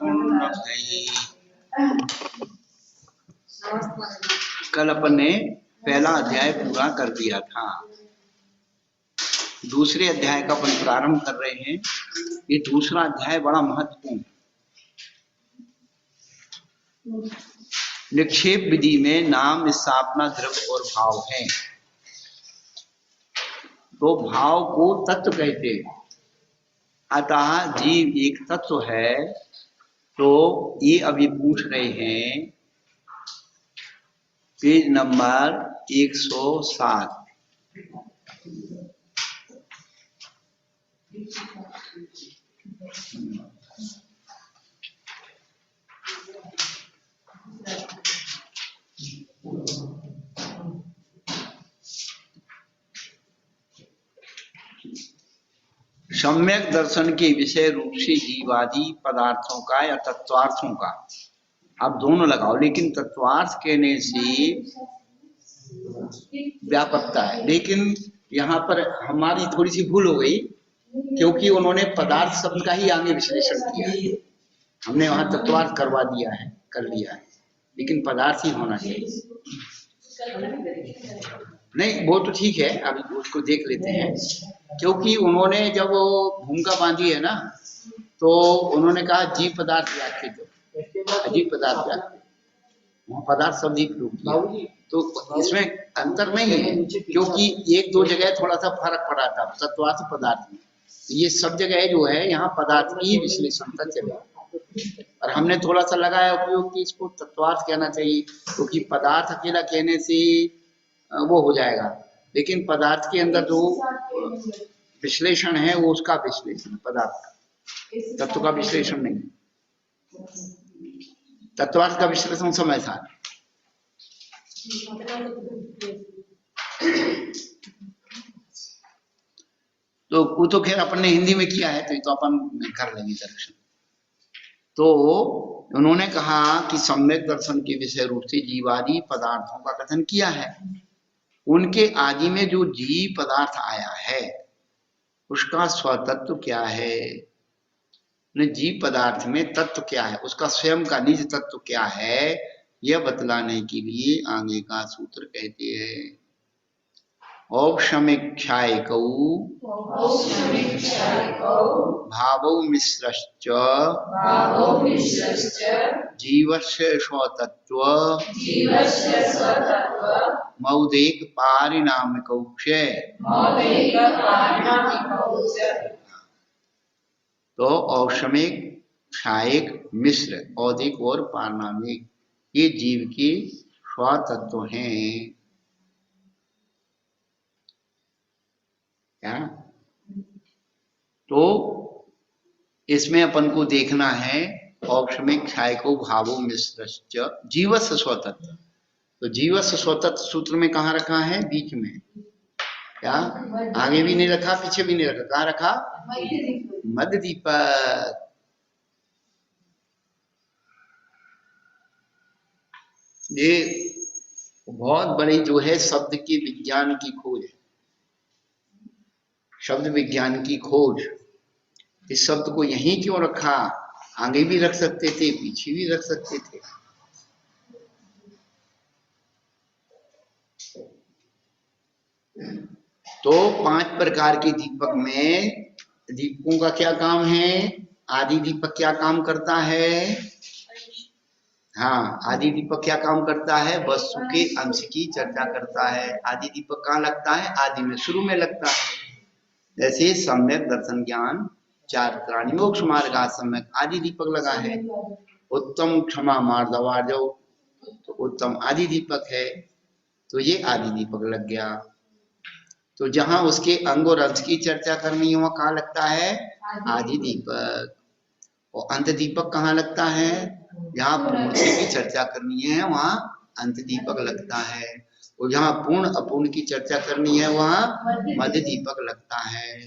पूर्णमदः। कल अपन ने पहला अध्याय पूरा कर दिया था, दूसरे अध्याय का अपन प्रारंभ कर रहे हैं। ये दूसरा अध्याय बड़ा महत्वपूर्ण। निक्षेप विधि में नाम, स्थापना, द्रव्य और भाव है। तो भाव को तत्व कहते हैं। अतः जीव एक तत्व है। तो ये अभी पूछ रहे हैं पेज नंबर 107। सम्यक दर्शन के विषय रूप से जीवादि पदार्थों का या तत्वार्थों का, आप दोनों लगाओ, लेकिन तत्वार्थ कहने से व्यापकता है। लेकिन यहाँ पर हमारी थोड़ी सी भूल हो गई, क्योंकि उन्होंने पदार्थ शब्द का ही आगे विश्लेषण किया है। हमने वहां तत्वार्थ करवा दिया है, कर लिया है, लेकिन पदार्थ ही होना चाहिए। नहीं, वो तो ठीक है, अभी उसको देख लेते हैं। क्योंकि उन्होंने जब भूमिका बांधी है ना, तो उन्होंने कहा जीव पदार्थ व्याख्या, अजीव पदार्थ व्याख्या, वहाँ पदार्थ शब्द ही प्रयोग किया। तो इसमें अंतर नहीं है, क्योंकि एक दो जगह थोड़ा सा फर्क पड़ा था तत्वार्थ पदार्थ में। ये सब जगह जो है यहाँ पदार्थ की विश्लेषण तक चले, और हमने थोड़ा सा लगाया उपयोग कि इसको तत्वार्थ कहना चाहिए, क्योंकि पदार्थ अकेला कहने से वो हो जाएगा। लेकिन पदार्थ के अंदर जो विश्लेषण है वो उसका विश्लेषण, पदार्थ का, तत्व का विश्लेषण नहीं। तत्वार्थ का विश्लेषण समय था। तो वो तो खैर अपन ने हिंदी में किया है, तो अपन कर लेंगे दर्शन। तो उन्होंने कहा कि सम्यक दर्शन के विषय रूप से जीवादि पदार्थों का कथन किया है। उनके आदि में जो जीव पदार्थ आया है उसका स्वतत्व क्या है, जीव पदार्थ में तत्व क्या है, उसका स्वयं का निज तत्व क्या है, यह बतलाने के लिए आगे का सूत्र कहते हैं औपशमीक्षायकौ भावौ मिश्रश्च जीवस्य स्वतत्व मौदेक पारिणामिकौ च। तो औपशमिक, क्षायक, मिश्र, औदिक और पारिणामिक ये जीव के स्वतत्व हैं। क्या? तो इसमें अपन को देखना है औपशमिक, क्षायको, भावो मिश्रश्च जीवस्य स्वतत्व। तो जीवस्य स्वतत्व सूत्र में कहाँ रखा है? बीच में। क्या? आगे भी नहीं रखा, पीछे भी नहीं रखा, कहाँ रखा? मध्य दीपक। ये बहुत बड़ी जो है शब्द की विज्ञान की खोज है, शब्द विज्ञान की खोज। इस शब्द को यहीं क्यों रखा? आगे भी रख सकते थे, पीछे भी रख सकते थे। तो 5 प्रकार के दीपक में दीपकों का क्या काम है? आदि दीपक क्या काम करता है? हाँ, आदि दीपक क्या काम करता है? वस्तु के अंश की चर्चा करता है। आदि दीपक कहाँ लगता है? आदि में, शुरू में लगता है। जैसे सम्यक दर्शन ज्ञान, चार प्राणी मोक्ष मार्ग, सम्यक आदि दीपक लगा है। उत्तम क्षमा मार्दवार्जव, तो उत्तम आदि दीपक है, तो ये आदि दीपक लग गया। तो जहां उसके अंग और अंश की चर्चा करनी है वहां कहाँ लगता है? आदि दीपक। और अंत दीपक कहाँ लगता है? जहां पूर्ण की चर्चा करनी है वहां अंत दीपक लगता है, और जहां पूर्ण अपूर्ण की चर्चा करनी है वहां मध्य दीपक लगता है।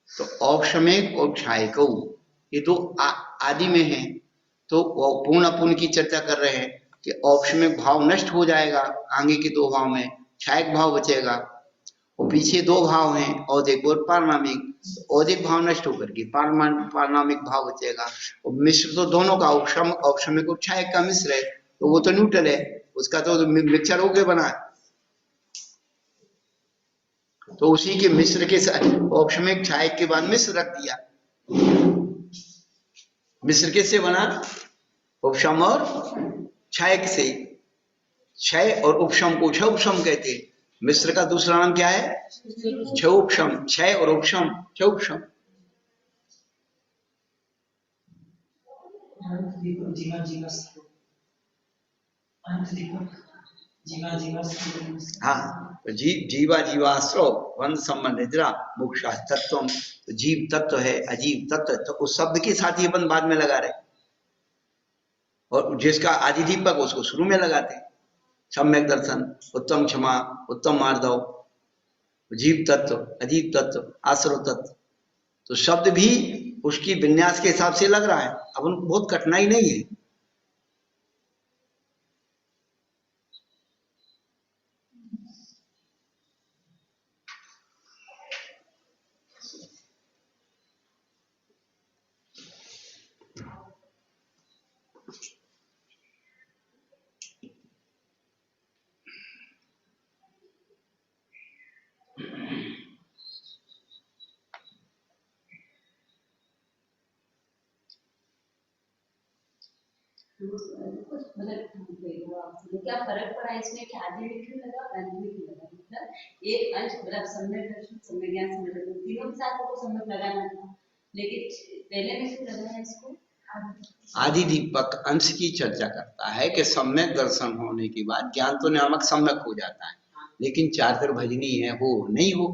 तो औपशमिक और क्षायको ये दो आदि में है। तो पूर्ण अपूर्ण की चर्चा कर रहे हैं कि औपशमिक भाव नष्ट हो जाएगा आगे के दो भाव में, क्षायक भाव बचेगा। और पीछे दो भाव हैं, औदिक और पारनामिक। औदिक भाव नष्ट होकर के पारनामिक भाव बचेगा। और मिश्र तो दोनों का औपशमिक और क्षायक का मिश्र है, तो वो तो न्यूट्रल है, उसका तो मिक्सचर होके बना है। तो उसी के मिश्र के औपशमिक क्षायक के बाद मिश्र रख दिया। मिश्र किससे बना? उपशम और क्षायक से। क्षय और उपशम को क्षय उपशम कहते हैं। मिश्र का दूसरा नाम क्या है? क्षय उपशम। क्षय और उपशम क्षय उपशम। हाँ, तो जीवा जीवाश्रव बंध संबंध निद्रा मोक्षा तत्व। तो जीव तत्व है, अजीव तत्व, तो उस शब्द के साथ ये बंध बाद में लगा रहे, और जिसका आदि दीपक उसको शुरू में लगाते हैं। सम्यक दर्शन, उत्तम क्षमा, उत्तम मार्दव, जीव तत्व, अजीव तत्व, आश्रव तत्व। तो शब्द भी उसकी विन्यास के हिसाब से लग रहा है। अब उनको बहुत कठिनाई नहीं है। क्या फर्क पड़ा इसमें कि आदि में क्यों लगा, अंत में क्यों लगा? मतलब एक अंश मतलब सम्यक दर्शन, सम्यक ज्ञान, सम्यक दर्शन, तीनों के साथ को सम्यक लगाना था, लेकिन पहले में क्यों लगाया इसको? आदि दीपक अंश की चर्चा करता है कि सम्यक दर्शन होने के बाद ज्ञान तो नामक सम्यक हो जाता है, लेकिन चार भजनी है हो नहीं हो।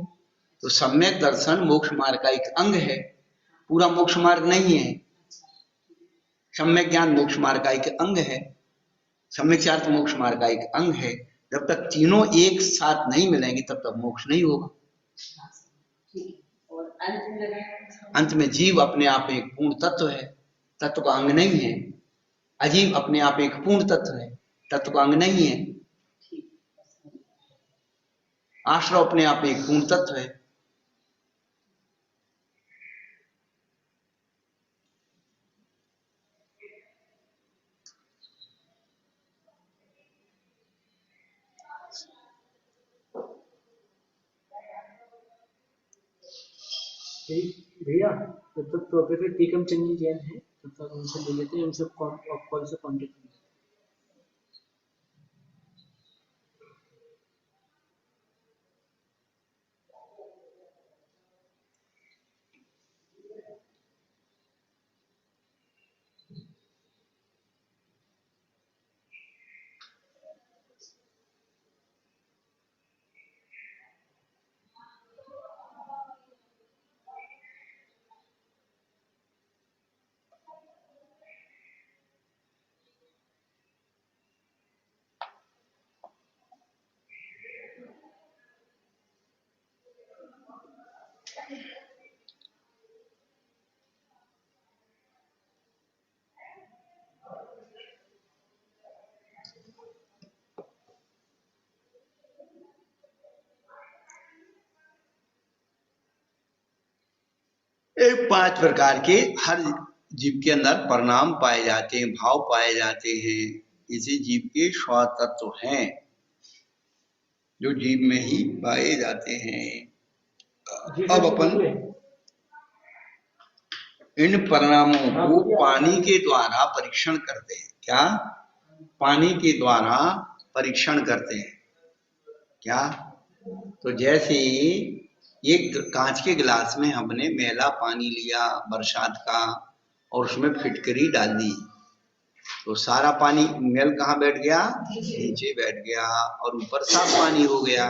तो सम्यक दर्शन मोक्ष मार्ग का एक अंग है, पूरा मोक्ष मार्ग नहीं है। सम्यक ज्ञान मोक्ष मार्ग का एक अंग है, सम्यक चार्थ मोक्ष मार्ग का एक अंग है। जब तक तीनों एक साथ नहीं मिलेंगे तब तक मोक्ष नहीं होगा। अंत में जीव अपने आप एक पूर्ण तत्व है, तत्व का अंग नहीं है। अजीव अपने आप एक पूर्ण तत्व है, तत्व का अंग नहीं है। आश्रव अपने आप एक पूर्ण तत्व है। भैया जब तक प्रोफेसर टीकम चंद्र जैन है तब तक उनसे ले लेते हैं, उनसे कॉल से कॉन्टेक्ट करें। एक 5 प्रकार के हर जीव के अंदर परिणाम पाए जाते हैं, भाव पाए जाते हैं। इसी जीव के स्वतत्व हैं जो जीव में ही पाए जाते हैं। अब अपन इन परिणामों को पानी के द्वारा परीक्षण करते हैं। क्या? पानी के द्वारा परीक्षण करते हैं। क्या? तो जैसे एक कांच के गिलास में हमने मैला पानी लिया बरसात का और उसमें फिटकरी डाल दी, तो सारा पानी मैल कहाँ बैठ गया? नीचे बैठ गया, और ऊपर साफ पानी हो गया।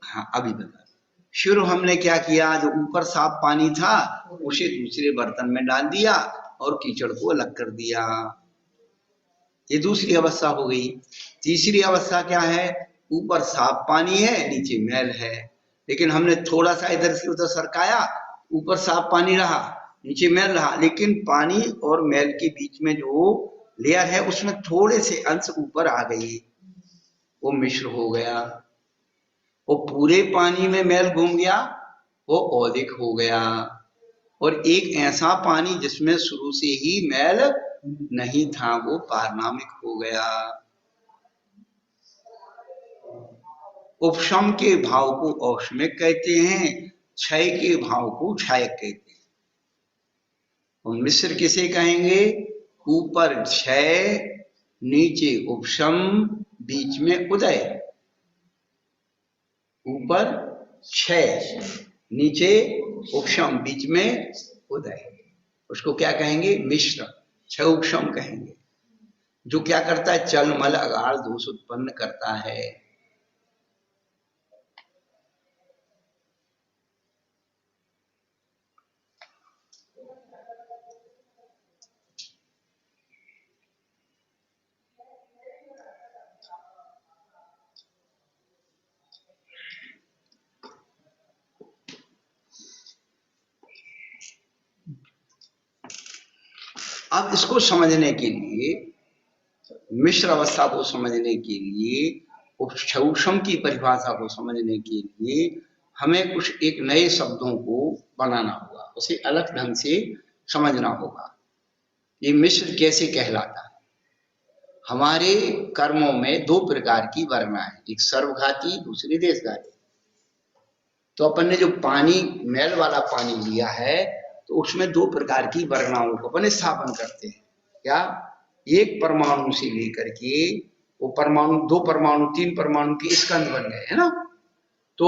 हाँ, अभी बता। शुरू हमने क्या किया, जो ऊपर साफ पानी था उसे दूसरे बर्तन में डाल दिया और कीचड़ को अलग कर दिया। ये दूसरी अवस्था हो गई। तीसरी अवस्था क्या है? ऊपर साफ पानी है, नीचे मैल है, लेकिन हमने थोड़ा सा इधर से उधर सरकाया, ऊपर साफ पानी रहा, नीचे मैल रहा, लेकिन पानी और मैल के बीच में जो लेयर है उसमें थोड़े से अंश ऊपर आ गई। वो मिश्र हो गया। वो पूरे पानी में मैल घूम गया, वो औदिक हो गया। और एक ऐसा पानी जिसमें शुरू से ही मैल नहीं था, वो पारनामिक हो गया। उपशम के भाव को औष्मिक कहते हैं, क्षय के भाव को क्षयक कहते हैं। और मिश्र किसे कहेंगे? ऊपर क्षय, नीचे उपशम, बीच में उदय। ऊपर क्षय, नीचे उपशम, बीच में उदय, उसको क्या कहेंगे? मिश्र, क्षय उपशम कहेंगे। जो क्या करता है? चल मल अगाढ़ दोष उत्पन्न करता है। अब इसको समझने के लिए, मिश्र अवस्था को समझने के लिए, उपक्षम की परिभाषा को समझने के लिए हमें कुछ एक नए शब्दों को बनाना होगा, उसे अलग ढंग से समझना होगा। ये मिश्र कैसे कहलाता है? हमारे कर्मों में दो प्रकार की वर्णा है, एक सर्वघाती, दूसरी देशघाती। तो अपन ने जो पानी, मैल वाला पानी लिया है, तो उसमें दो प्रकार की वर्णाओं को अपन स्थापन करते हैं। क्या? एक परमाणु से लेकर के वो परमाणु, दो परमाणु, तीन परमाणु के स्कंद बन गए, है ना? तो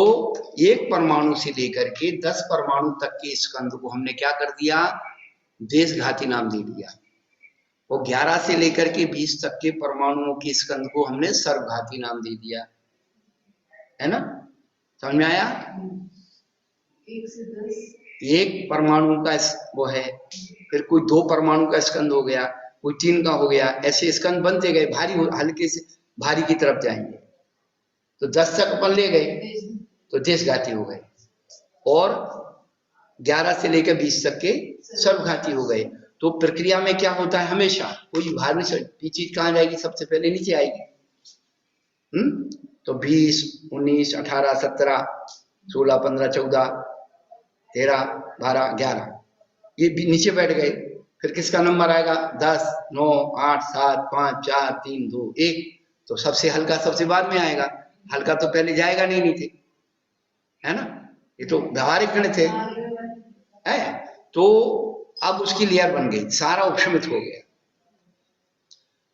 एक परमाणु से लेकर के 10 परमाणु तक के स्कंद को हमने क्या कर दिया? देशघाती नाम दे दिया। और 11 से लेकर के 20 तक के परमाणुओं के स्कंद को हमने सर्वघाती नाम दे दिया, है ना? समझ में आया? 1 से 10 एक परमाणु का वो है, फिर कोई 2 परमाणु का स्कंद हो गया, कोई 3 का हो गया, ऐसे स्कंद बनते गए, भारी हल्के से भारी की तरफ जाएंगे। तो 10 तक अपन ले गए तो देशघाती हो गए, और 11 से लेकर 20 तक के सर्वघाती हो गए। तो प्रक्रिया में क्या होता है? हमेशा कोई भारी चीज कहाँ जाएगी? सबसे पहले नीचे आएगी। तो 20, 19, 18, 17, 16, 15, 14, 13, 12, 11 ये भी नीचे बैठ गए। फिर किसका नंबर आएगा? 10, 9, 8, 7, 5, 4, 3, 2, 1। तो सबसे हल्का सबसे बाद में आएगा, हल्का तो पहले जाएगा नहीं नीचे, है ना? ये तो व्यवहारिक गणित है। तो अब उसकी लेयर बन गई, सारा उपशमित हो गया।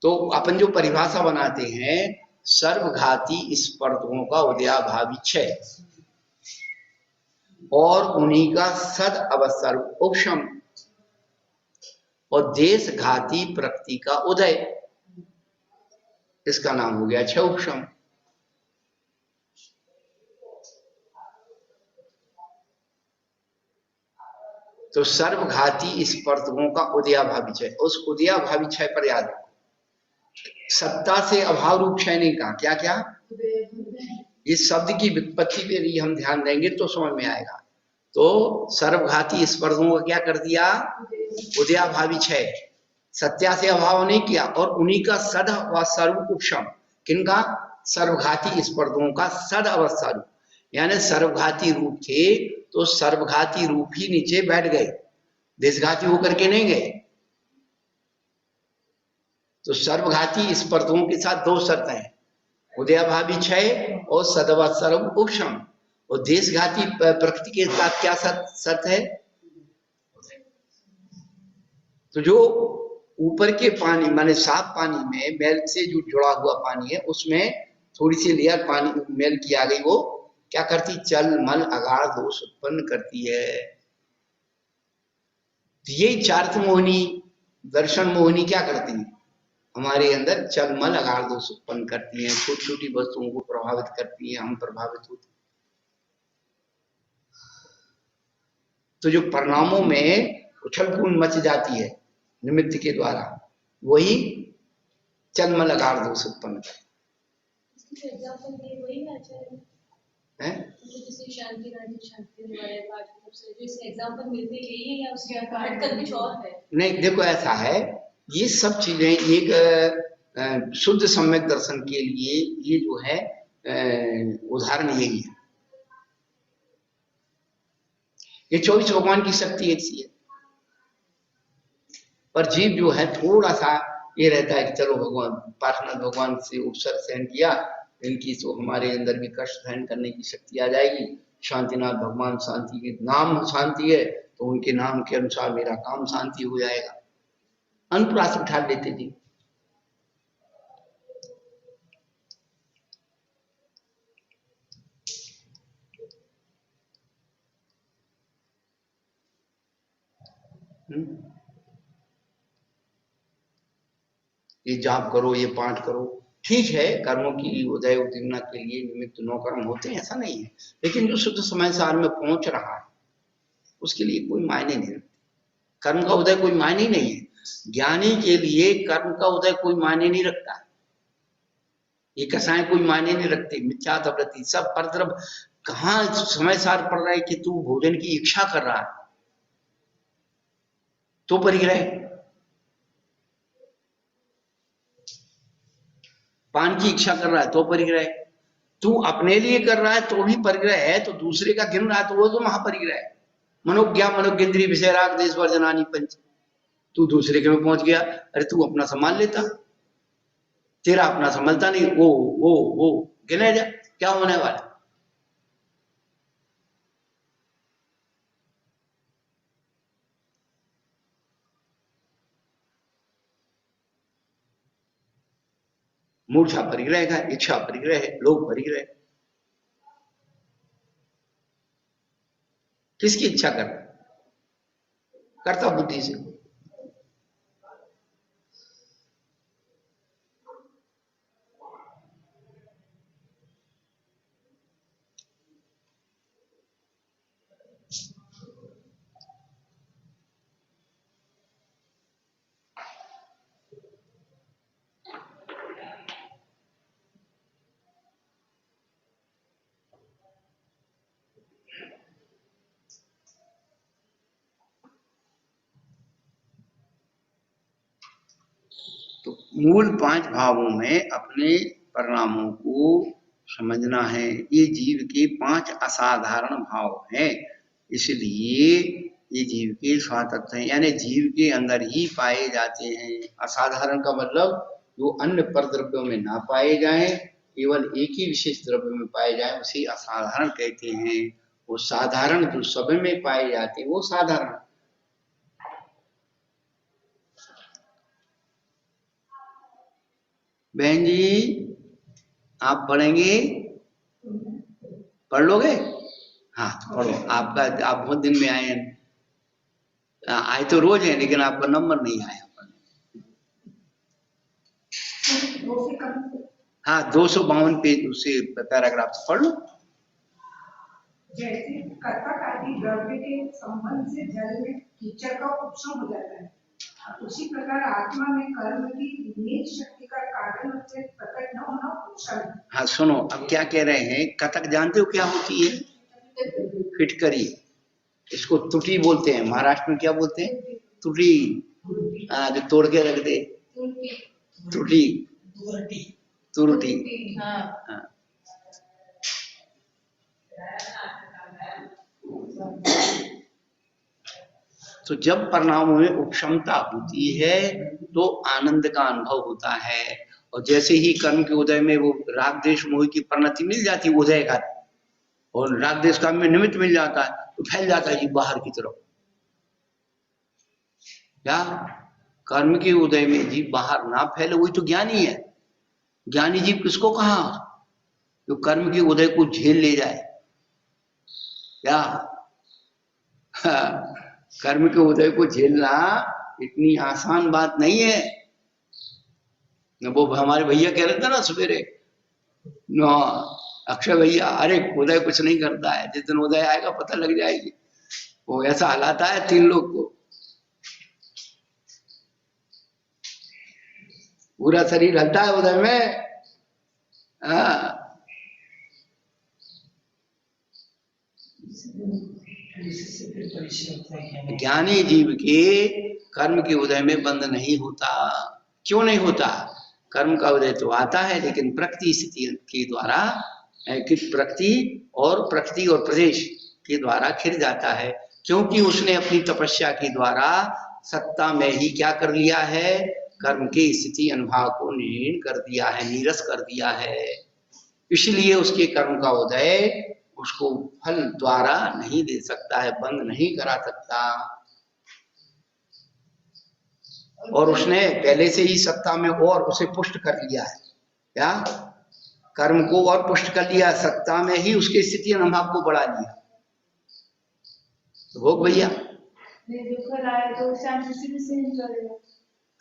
तो अपन जो परिभाषा बनाते हैं, सर्वघाती स्पर्धों का उदयाभावी क्षय और उन्हीं का सद अवसर उपशम और देशघाती प्रकृति का उदय, इसका नाम हो गया क्षय उपशम। तो सर्वघाती स्पर्धकों का उदयाभावी क्षय, उस उदयाभावी क्षय पर याद रखो, सत्ता से अभाव रूप क्षय नहीं कहा। क्या क्या? इस शब्द की व्युत्पत्ति पे भी हम ध्यान देंगे तो समझ में आएगा। तो सर्वघाती स्पर्धकों का क्या कर दिया? उदयाभावी क्षय, सत्या से अभाव नहीं किया, और उन्हीं का सद अवसर उपशम। किनका? सर्वघाती स्पर्धकों का सद अवसर, यानी सर्वघाती रूप थे तो सर्वघाती रूप ही नीचे बैठ गए, देशघाती होकर के नहीं गए। तो सर्वघाती स्पर्धकों के साथ दो शर्त हैं, उदयाभावी क्षय और सदवत्सर उपशम। और देशघाती प्रकृति के साथ क्या शर्त है? तो जो ऊपर के पानी माने साफ पानी में मैल से जो जुड़ा हुआ पानी है, उसमें थोड़ी सी लेयर पानी मैल की आ गई, वो क्या करती? चल मल अगाढ़ दोष उत्पन्न करती है। तो यही चार्थ मोहिनी, दर्शन मोहिनी क्या करती है? हमारे अंदर चल मल अगाढ़ दोष उत्पन्न करती है, छोटी छोटी वस्तुओं को प्रभावित करती है, हम प्रभावित होते। तो जो परिणामों में उछल-कूद मच जाती है निमित्त के द्वारा, वही चल मल अगाढ़ दोष उत्पन्न करती है। जैसे शांति राज्य शांति वाले पाठ से जो एग्जांपल मिलते हैं, यही है या उसके हटकर कुछ और है? नहीं, देखो ऐसा है, ये सब चीजें एक शुद्ध सम्यक दर्शन के लिए ये जो है उदाहरण यही है। ये 24 भगवान की शक्ति ऐसी है, पर जीव जो है थोड़ा सा ये रहता है कि चलो भगवान पार्श्वनाथ भगवान से उपसर्ग सहन किया, इनकी तो हमारे अंदर भी कष्ट सहन करने की शक्ति आ जाएगी। शांतिनाथ भगवान शांति के नाम शांति है, तो उनके नाम के अनुसार मेरा काम शांति हो जाएगा। अनुप्रास उठा लेते थे। ये जाप करो, ये पाठ करो, ठीक है, कर्मों की उदय उद्दीपना के लिए निमित्त 9 कर्म होते हैं, ऐसा नहीं है, लेकिन जो शुद्ध समय सार में पहुंच रहा है उसके लिए कोई मायने नहीं रखते। कर्म का उदय कोई मायने नहीं है। ज्ञानी के लिए कर्म का उदय कोई मायने नहीं रखता। ये कसाएं कोई मायने नहीं रखते। मिथ्यात्ववृत्ति सब परद्रव कहाँ समय सार पड़ रहा है कि तू भोजन की इच्छा कर रहा है तो परिग्रह, पान की इच्छा कर रहा है तो परिग्रह, तू अपने लिए कर रहा है तो भी परिग्रह है, तो दूसरे का गिन रहा है तो वो तो महापरिग्रह है। मनोज्ञा मनोगेंद्री विषय राग देश वर्जनानी पंच, तू दूसरे के में पहुंच गया, अरे तू अपना संभाल लेता, तेरा अपना संभलता नहीं, वो गिने जा, क्या होने वाला। मूर्छा परिग्रह का, इच्छा परिग्रह है, लोभ परिग्रह। किसकी इच्छा करता? करता बुद्धि से। तो मूल 5 भावों में अपने परिणामों को समझना है। ये जीव के 5 असाधारण भाव हैं, इसलिए ये जीव के स्वातंत्र हैं, यानी जीव के अंदर ही पाए जाते हैं। असाधारण का मतलब जो अन्य परद्रव्यों में ना पाए जाएं, केवल एक ही विशेष द्रव्य में पाए जाएं, उसे असाधारण कहते हैं। वो साधारण जो सब में पाए जाते हैं वो साधारण। बहन जी आप पढ़ेंगे, पढ़ लोगे? हाँ तो पढ़ो। आपका आप बहुत दिन में आए हैं, आए तो रोज हैं लेकिन आपका नंबर नहीं आया। हाँ 252 पेज उसे पैराग्राफ पढ़ लो। जैसे कर्तक आदि द्रव्य के संबंध से जल में कीचड़ का उपशम हो जाता है, उसी प्रकार आत्मा में कर्म की निज शक्ति का कारण से प्रकट न होना उपशम है। हाँ सुनो, अब क्या कह रहे हैं, कथक जानते हो क्या होती है? फिटकरी, इसको तुटी बोलते हैं, महाराष्ट्र में क्या बोलते हैं? तुटी। जो तोड़ के रख दे, तुटी, तुरटी। हाँ तो जब परिणामों में उपशमता होती है तो आनंद का अनुभव होता है, और जैसे ही कर्म के उदय में वो राग द्वेष मोह की परिणति मिल जाती है उदय का, और राग द्वेष का में निमित्त मिल जाता है तो फैल जाता है जी बाहर की तरफ। क्या कर्म के उदय में जीव बाहर ना फैले वही तो ज्ञानी है। ज्ञानी जीव किसको कहा? जो कर्म के उदय को झेल ले जाए। क्या कर्म के उदय को झेलना इतनी आसान बात नहीं है। वो हमारे भैया कह रहे थे ना सवेरे, अक्षय भैया, अरे उदय कुछ नहीं करता है, जिस दिन उदय आएगा पता लग जाएगी। वो ऐसा हलाता है 3 लोग को, पूरा शरीर हलता है उदय में। ज्ञानी जीव के कर्म के उदय में बंध नहीं होता। क्यों नहीं होता? कर्म का उदय तो आता है, लेकिन प्रकृति स्थिति के द्वारा कि प्रकृति और प्रदेश के द्वारा खिर जाता है, क्योंकि उसने अपनी तपस्या के द्वारा सत्ता में ही क्या कर लिया है, कर्म की स्थिति अनुभाव को नीण कर दिया है, नीरस कर दिया है। इसलिए उसके कर्म का उदय उसको फल द्वारा नहीं दे सकता है, बंद नहीं करा सकता। और उसने पहले से ही सत्ता में और उसे पुष्ट कर लिया है, क्या कर्म को और पुष्ट कर लिया, सत्ता में ही उसकी स्थिति अनुभाव को बढ़ा लिया। तो भोग भैया तो शांति से सहन करेगा।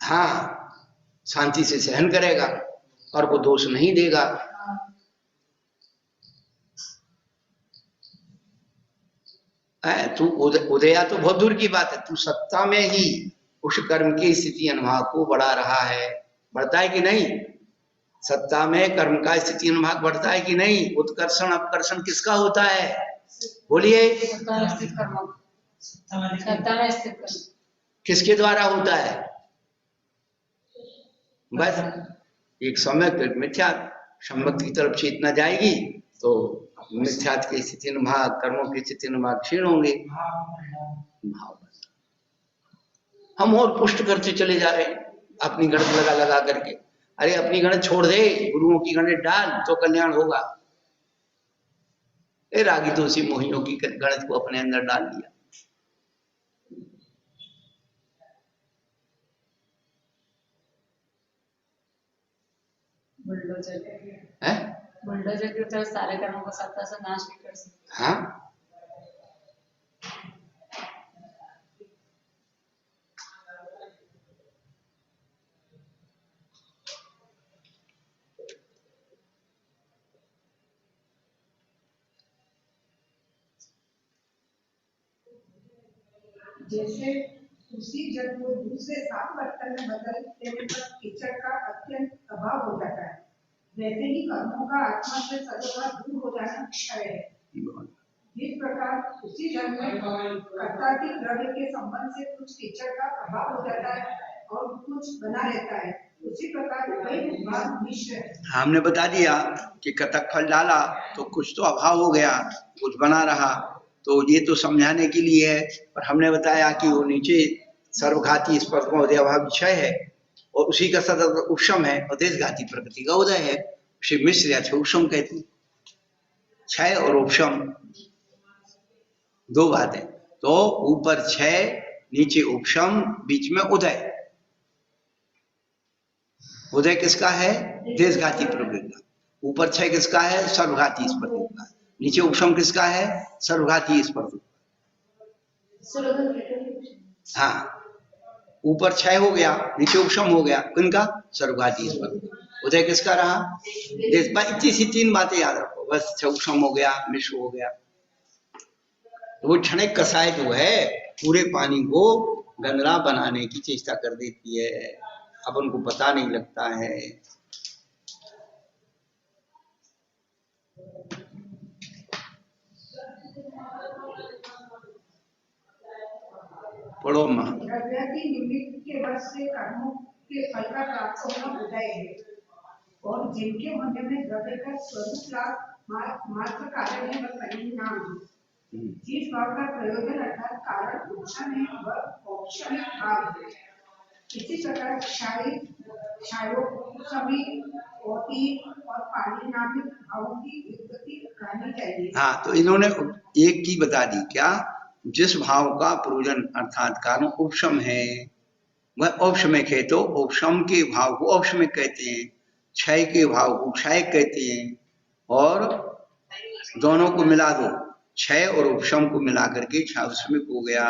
हाँ, शांति से सहन करेगा और को दोष नहीं देगा। तू उदया तो बहुत दूर की बात है, तू सत्ता में ही उस कर्म की स्थिति अनुभाव को बढ़ा रहा है। बढ़ता है कि नहीं? सत्ता में कर्म का स्थिति अनुभाव बढ़ता है कि नहीं? उत्कर्षण अपकर्षण किसका होता है? बोलिए। किसके द्वारा होता है? बस एक समय पर मिथ्या सम्मत की तरफ चेतना जाएगी तो मिथ्यात की स्थिति अनुभाव, कर्मों की स्थिति अनुभाव क्षीण होंगे। भाव हम और पुष्ट करते चले जा रहे हैं अपनी गणत लगा लगा करके। अरे अपनी गणत छोड़ दे, गुरुओं की गणत डाल तो कल्याण होगा। रागी तो उसी मोहियों की गणत को अपने अंदर डाल दिया। बुलडोजर की तरह सारे कर्मों को सत्ता से नाश भी कर सकते। हाँ, जैसे उसी जल को दूसरे साफ बर्तन में बदल देने पर कीचड़ का अत्यंत अभाव हो जाता है, वैसे ही कर्मों का आत्मा से सर्वथा दूर हो जाना क्षय है। जिस प्रकार उसी जल में कर्ता की द्रव्य के संबंध से कुछ कीचड़ का अभाव हो जाता है और कुछ बना रहता है, उसी प्रकार वही भाग मिश्र है। हमने बता दिया कि कतक फल डाला तो कुछ तो अभाव हो गया, कुछ बना रहा, तो ये तो समझाने के लिए है। पर हमने बताया कि वो नीचे सर्वघाती स्पर्श उदय अभाव क्षय है और उसी का सतत उपशम है और देशघाती प्रकृति का उदय है। उसे मिश्र या उपशम कहते हैं। क्षय और उपशम दो बातें, तो ऊपर क्षय नीचे उपशम बीच में उदय। उदय किसका है? देशघाती प्रकृति का। ऊपर क्षय किसका है? सर्वघाती स्पर्श का। नीचे उपशम किसका है? सर्वघाती स्पर्श। हाँ, ऊपर क्षय हो गया, नीचे उपशम हो गया, किनका? सर्वघाती स्पर्श। उदय किसका रहा? देश। इतनी सी तीन बातें याद रखो बस। उपशम हो गया, मिश्र हो गया। तो वो क्षणिक कसाय जो है पूरे पानी को गंदला बनाने की चेष्टा कर देती है, अपन को पता नहीं लगता है। पढ़ो मां। द्रव्य की निमित्त के वश से कर्मों के फल का प्राप्त होना उदय है, और जिनके होने में द्रव्य का स्वरूप लाभ मात्र कारण है वह परिणाम है। जिस भाव का प्रयोजन अर्थात कारण उपशम है वह औपशमिक भाव है। इसी प्रकार और पानी नामिक भावों की व्युत्पत्ति करनी चाहिए। हाँ, तो इन्होंने एक की बता दी, क्या? जिस भाव का प्रयोजन अर्थात कारण उपशम है वह औपशमिक है, तो उपशम के भाव को औपशमिक कहते हैं, क्षय के भाव को क्षय कहते हैं। और दोनों को मिला दो, क्षय और उपशम को मिला करके क्षावशमिक हो गया।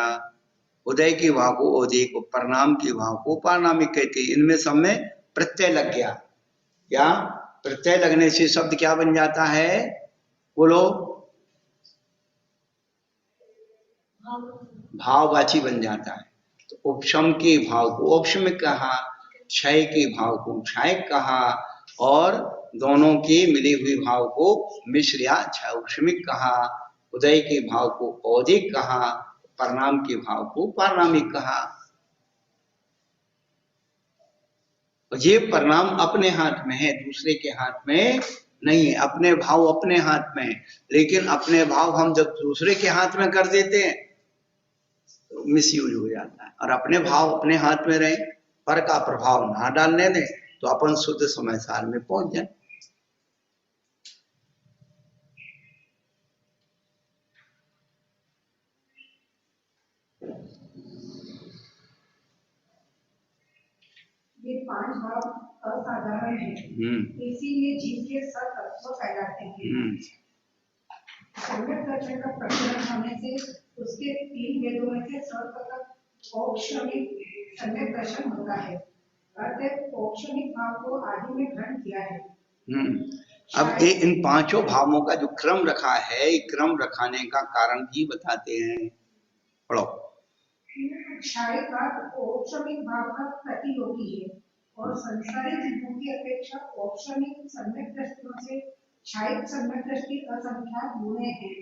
उदय के भाव को उदय को, परिणाम के भाव को पारणामिक कहते हैं। इनमें सब में प्रत्यय लग गया। क्या? प्रत्यय लगने से शब्द क्या बन जाता है? बोलो। भाववाची बन जाता है। तो उपशम के भाव को औपशमिक कहा, क्षय के भाव को क्षय कहा, और दोनों के मिले हुए भाव को मिश्र या क्षौपशमिक कहा। उदय के भाव को औदिक कहा, परिणाम के भाव को पारणामिक कहा। ये परिणाम अपने हाथ में है, दूसरे के हाथ में नहीं है। अपने भाव अपने हाथ में है, लेकिन अपने भाव हम जब दूसरे के हाथ में कर देते हैं तो मिसयूज हो जाता है। और अपने भाव अपने हाथ में रहे, पर का प्रभाव ना डालने दें, तो अपन शुद्ध समय सार में पहुंच जाए। ये 5 भाव असाधारण है, इसीलिए जीव के सब तत्व फैलाते हैं। सम्यक दर्शन का प्रकरण होने से उसके 3 वेदों में से सर्वप्रथम औक्षणिक सम्यक दर्शन होता है। अर्थात औक्षणिक भाव को आदि में ग्रहण किया है। अब इन 5 भावों का जो क्रम रखा है, क्रम रखाने का कारण भी बताते हैं। पढ़ो। क्षायिक भाव औक्षणिक भाव का प्रतियोगी है और संसारिक जीवों की अपेक्षा औक्षणिक सम्यक दृष्टियों से क्षायिक सम्यक दृष्टि असंख्यात गुणे हैं।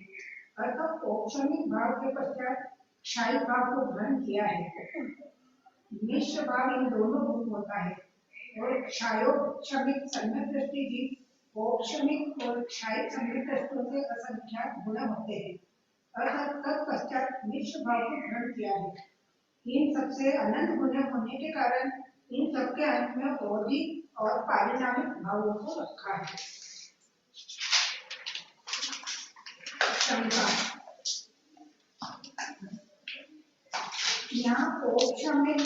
अर्थात औक्षणिक भाव के पश्चात क्षायिक भाव को ग्रहण किया है। मिश्र भाव इन दोनों गुण होता है और क्षायोक्षणिक सम्यक दृष्टि भी औक्षणिक और क्षायिक सम्यक दृष्टियों से असंख्यात गुण होते हैं। अर्थात तत्पश्चात मिश्र भाव को ग्रहण किया है। इन सबसे अनंत गुण होने के कारण इन सबके अंत में बौद्धिक और पारिणामिक भावों को रखा है। शंका, यहाँ औक्षणिक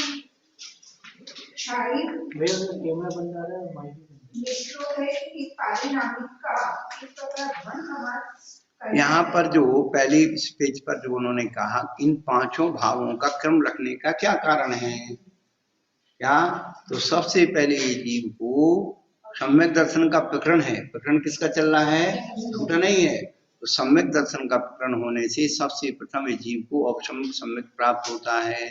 क्षायिक मिश्रों में इस पारिणामिक का इस प्रकार ध्वन समास। यहाँ पर जो पहले पेज पर जो उन्होंने कहा, इन 5 भावों का क्रम रखने का क्या कारण है क्या, तो सबसे पहले जीव को सम्यक दर्शन का प्रकरण है। प्रकरण किसका चल रहा है, झूठा नहीं है। तो सम्यक दर्शन का प्रकरण होने से सबसे प्रथम जीव को औक्षणिक सम्यक प्राप्त होता है,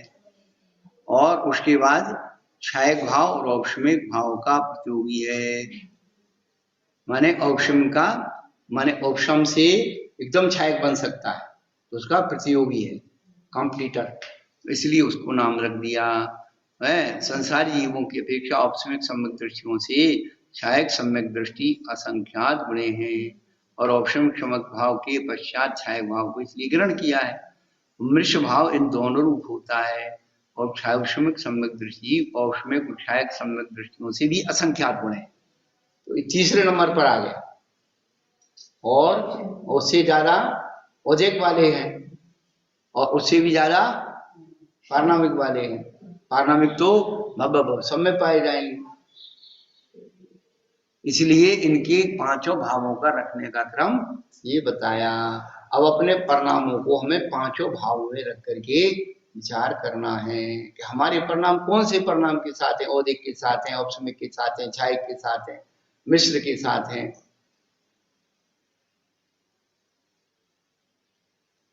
और उसके बाद क्षायक भाव और औक्षणिक भाव का प्रतियोगी है। माने औक्षम का माने औक्षम से एकदम क्षायक बन सकता है, तो उसका प्रतियोगी है, कॉम्पिटिटर, इसलिए उसको नाम रख दिया है। संसारी जीवों की अपेक्षा औक्षमिक सम्यक दृष्टियों से क्षायक सम्यक दृष्टि असंख्यात गुणे हैं, और औक्षमिक सम्यक भाव के पश्चात क्षायक भाव को इसलिए ग्रहण किया है। मिश्र भाव इन दोनों रूप होता है, और क्षायोक्षमिक सम्यक दृष्टि औक्षमिक क्षायक सम्यक दृष्टियों से भी असंख्यात गुण है। तो तीसरे नंबर पर आ गया, और उससे ज्यादा औजेक वाले हैं, और उससे भी ज्यादा पारिणामिक वाले हैं। पारिणामिक तो भव सब में पाए जाएंगे, इसलिए इनके 5 भावों का रखने का क्रम ये बताया। अब अपने परिणामों को हमें 5 भावों में रख करके विचार करना है कि हमारे परिणाम कौन से परिणाम के साथ हैं, औदिक के साथ हैं, औक्षमिक के साथ हैं, क्षायिक के साथ हैं, मिश्र के साथ हैं।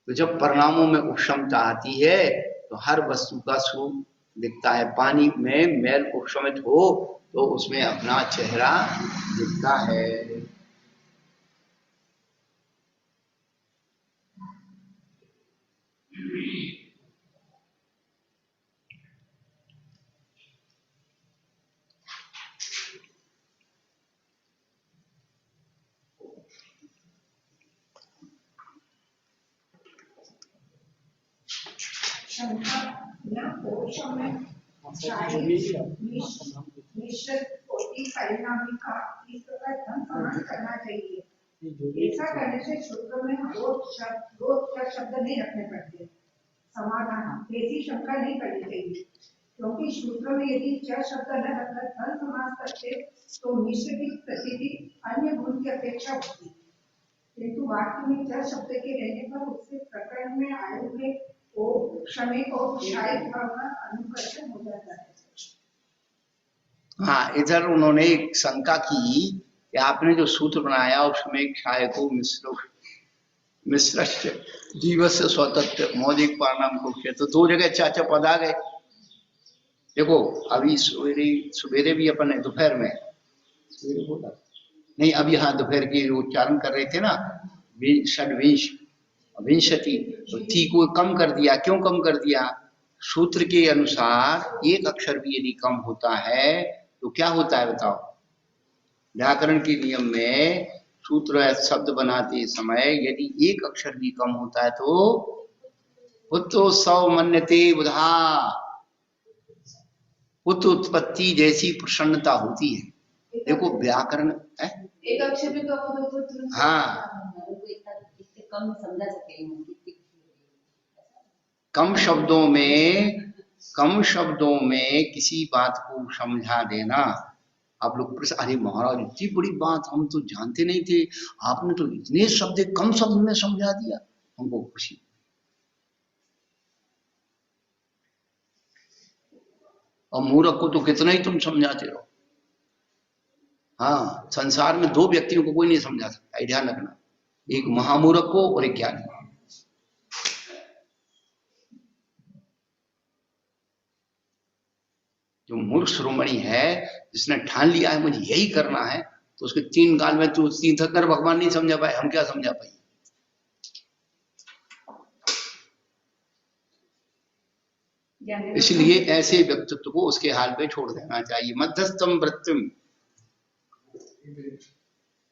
तो जब परिणामों में उपक्षमता आती है तो हर वस्तु का स्वरूप दिखता है। पानी में मैल उपशमित हो तो उसमें अपना चेहरा दिखता है। करना चाहिए। ऐसा करने से सूत्र में रोध शब्द नहीं रखने पड़ते। समाधान ऐसी शंका नहीं करनी चाहिए, क्योंकि सूत्र में यदि च शब्द न रखकर धन समास करते तो मिश्र की प्रसिद्धि अन्य गुण की अपेक्षा होती, किंतु वाक्य में च शब्द के रहने पर उससे प्रकरण में आए हुए क्षणिक और क्षायिक भाव का अनुकर्षण हो जाता है। हाँ, इधर उन्होंने एक शंका की कि आपने जो सूत्र बनाया उसमें क्षायको मिश्र जीवस्य स्वतंत्र मौलिक परिणाम को किया, तो 2 जगह चाचा पद आ गए। देखो अभी सवेरे भी अपन दोपहर में सवेरे बोला नहीं, अभी हाँ दोपहर की उच्चारण कर रहे थे ना, षड्विंश विंशति, तो ती को कम कर दिया। क्यों कम कर दिया? सूत्र के अनुसार एक अक्षर भी यदि कम होता है तो क्या होता है बताओ? व्याकरण के नियम में सूत्र या शब्द बनाते समय यदि एक अक्षर भी कम होता है तो उत्तोत्सव मन्यते बुधा, उत्त उत्पत्ति जैसी प्रसन्नता होती है। देखो व्याकरण है? एक अक्षर भी कम हो तो तुरंत हाँ, इससे कम समझा सके कम शब्दों में किसी बात को समझा देना। आप लोग प्रश्न, अरे महाराज इतनी बड़ी बात हम तो जानते नहीं थे, आपने तो इतने शब्द कम शब्द में समझा दिया, हमको खुशी। और मूर्ख को तो कितना ही तुम समझाते रहो। हाँ, संसार में दो व्यक्तियों को कोई नहीं समझा सकता, ध्यान रखना, एक महामूर्ख को और एक ज्ञानी। जो मूर्ख शिरोमणि है, जिसने ठान लिया है मुझे यही करना है, तो उसके तीन गाल में तो तीन थकर भगवान नहीं समझा पाए, हम क्या समझा पाए? इसलिए ऐसे व्यक्तित्व को उसके हाल पे छोड़ देना चाहिए। मध्यस्थम वृत्तिम,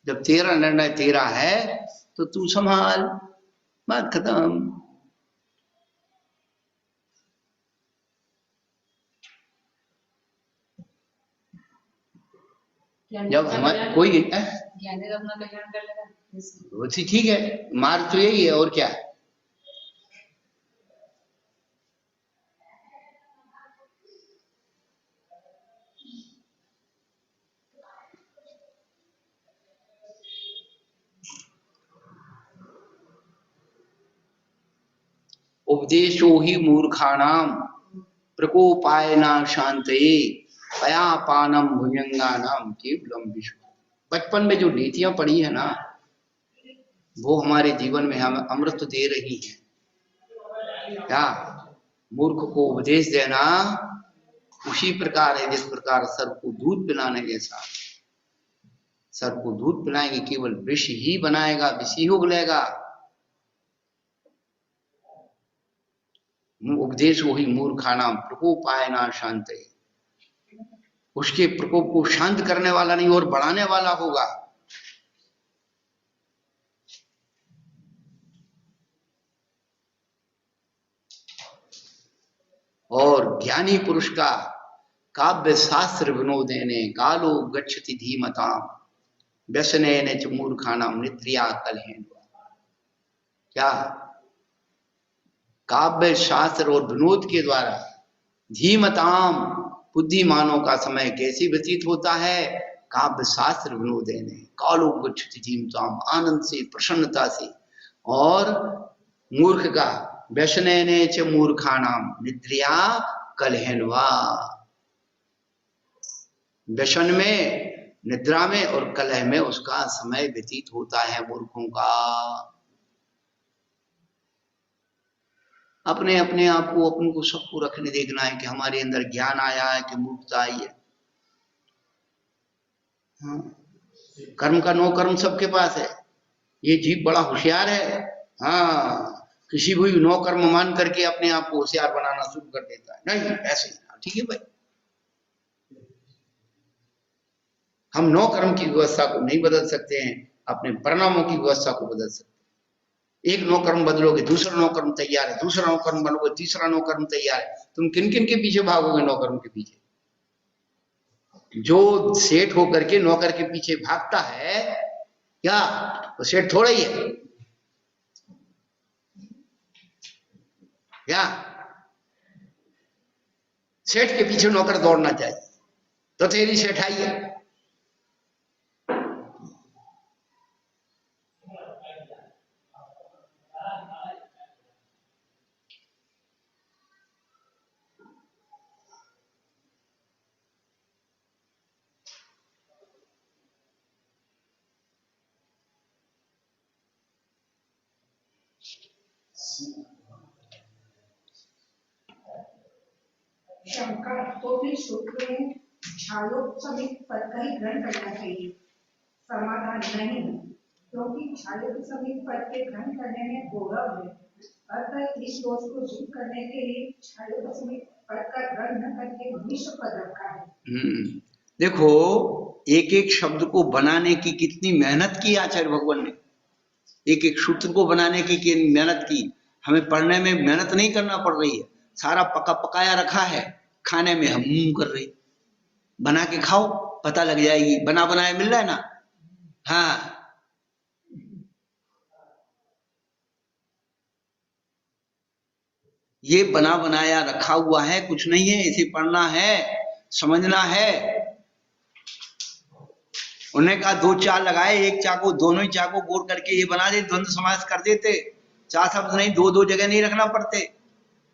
जब तेरा निर्णय तेरा है तो तू संभाल, बात खत्म। जब हमारे कोई अपना कल्याण कर लेगा, वो ठीक है, मार्ग तो यही है और क्या है। उपदेशो ही मूर्खाणाम प्रकोपायना शांतये पयापानम भुजंगानाम केवलम विष्णु। बचपन में जो नीतियां पढ़ी है ना, वो हमारे जीवन में हमें अमृत दे रही है। क्या मूर्ख को उपदेश देना उसी प्रकार है जिस प्रकार सर्प को दूध पिलाने जैसा। सर्प को दूध पिलाएंगे केवल विष ही बनाएगा, विष ही उगलेगा। उपदेश वही मूर्खानाम प्रकोपायना शांत, उसके प्रकोप को शांत करने वाला नहीं और बढ़ाने वाला होगा। और ज्ञानी पुरुष का काव्य शास्त्र विनोदेने कालो गच्छति धीमताम व्यसनेन च मूर्खाणाम निद्रिया कलहेन। क्या काव्य शास्त्र और विनोद के द्वारा धीमताम बुद्धिमानों का समय कैसे व्यतीत होता है? काव्य शास्त्र विनोदेने कालो गच्छति धीमताम, आनंद से प्रसन्नता से। और मूर्ख का व्यसनेन च मूर्खाणाम निद्रिया कलहेनवा, व्यसन में, निद्रा में और कलह में उसका समय व्यतीत होता है मूर्खों का। अपने अपने आप को, अपन को सबको रखने देखना है कि हमारे अंदर ज्ञान आया है कि मूर्खता आई है। हाँ, कर्म का नो कर्म सबके पास है, ये जीव बड़ा होशियार है। हाँ, किसी भी नो कर्म मान करके अपने आप को होशियार बनाना शुरू कर देता है। नहीं, ऐसे ही ठीक है भाई, हम नो कर्म की व्यवस्था को नहीं बदल सकते हैं, अपने परिणामों की व्यवस्था को बदल सकते हैं। एक नो कर्म बदलोगे दूसरा नो कर्म तैयार है, दूसरा नो कर्म बनोगे तीसरा नो कर्म तैयार है। तुम किन किन के पीछे भागोगे? नो कर्म के पीछे। जो सेठ होकर के नौकर के पीछे भागता है, क्या वो सेठ थोड़ा ही है क्या? सेठ के पीछे नौकर दौड़ना चाहिए तो तेरी सेठाई है। शंका तो भी सूत्र में छायोपसमित पद का ही ग्रहण करना चाहिए, समाधान नहीं, क्योंकि छायोपसमित पद के ग्रहण करने में गौरव है। अतः इस दोष को दूर करने के लिए छायोपसमित पद का ग्रहण न करके मिश्र पद रखा है। देखो एक एक शब्द को बनाने की कितनी मेहनत की आचार्य भगवान ने, एक एक सूत्र को बनाने की मेहनत की। हमें पढ़ने में मेहनत नहीं करना पड़ रही है, सारा पका पकाया रखा है, खाने में हम कर रहे, बना के खाओ पता लग जाएगी, बना बनाया मिल रहा है ना। हाँ ये बना बनाया रखा हुआ है, कुछ नहीं है, इसे पढ़ना है, समझना है। उन्हें कहा दो चार लगाए, एक चाकू दोनों ही चाकू गोर करके ये बना दे, द्वंद्व समास कर देते, चार शब्द नहीं, दो दो जगह नहीं रखना पड़ते।